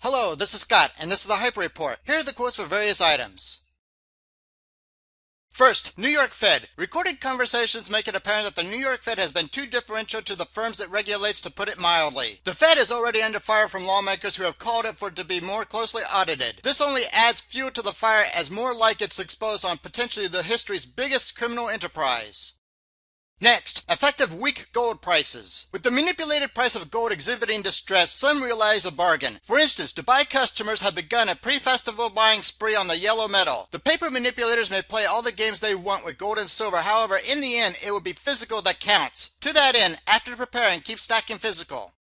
Hello, this is Scott, and this is the Hyper Report. Here are the quotes for various items. First, New York Fed. Recorded conversations make it apparent that the New York Fed has been too differential to the firms it regulates, to put it mildly. The Fed is already under fire from lawmakers who have called it for it to be more closely audited. This only adds fuel to the fire, as more like it's exposed on potentially the history's biggest criminal enterprise. Next, effective weak gold prices. With the manipulated price of gold exhibiting distress, some realize a bargain. For instance, Dubai customers have begun a pre-festival buying spree on the yellow metal. The paper manipulators may play all the games they want with gold and silver, however, in the end, it will be physical that counts. To that end, after preparing, keep stacking physical.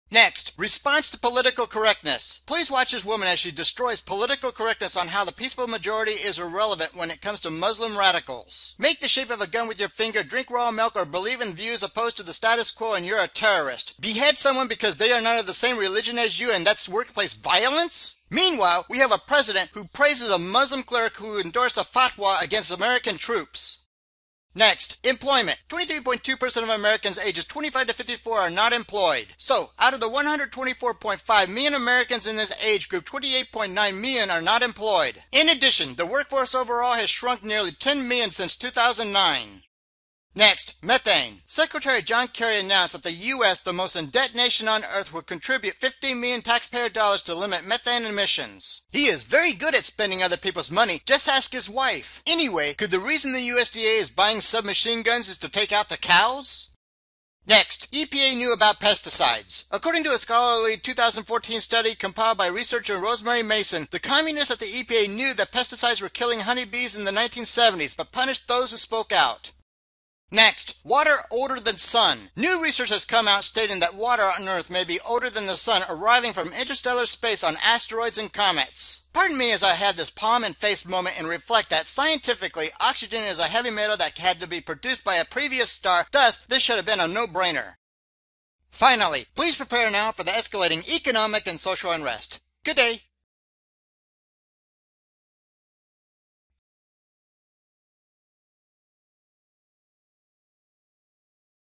Next, response to political correctness. Please watch this woman as she destroys political correctness on how the peaceful majority is irrelevant when it comes to Muslim radicals. Make the shape of a gun with your finger, drink raw milk, or believe in views opposed to the status quo and you're a terrorist. Behead someone because they are not of the same religion as you and that's workplace violence? Meanwhile, we have a president who praises a Muslim cleric who endorsed a fatwa against American troops. Next, employment. 23.2% of Americans ages 25 to 54 are not employed. So, out of the 124.5 million Americans in this age group, 28.9 million are not employed. In addition, the workforce overall has shrunk nearly 10 million since 2009. Next, methane. Secretary John Kerry announced that the U.S., the most in-debt nation on Earth, will contribute 15 million taxpayer dollars to limit methane emissions. He is very good at spending other people's money, just ask his wife. Anyway, could the reason the USDA is buying submachine guns is to take out the cows? Next, EPA knew about pesticides. According to a scholarly 2014 study compiled by researcher Rosemary Mason, the communists at the EPA knew that pesticides were killing honeybees in the 1970s, but punished those who spoke out. Next, water older than sun. New research has come out stating that water on Earth may be older than the sun, arriving from interstellar space on asteroids and comets. Pardon me as I have this palm and face moment and reflect that scientifically, oxygen is a heavy metal that had to be produced by a previous star, thus this should have been a no-brainer. Finally, please prepare now for the escalating economic and social unrest. Good day.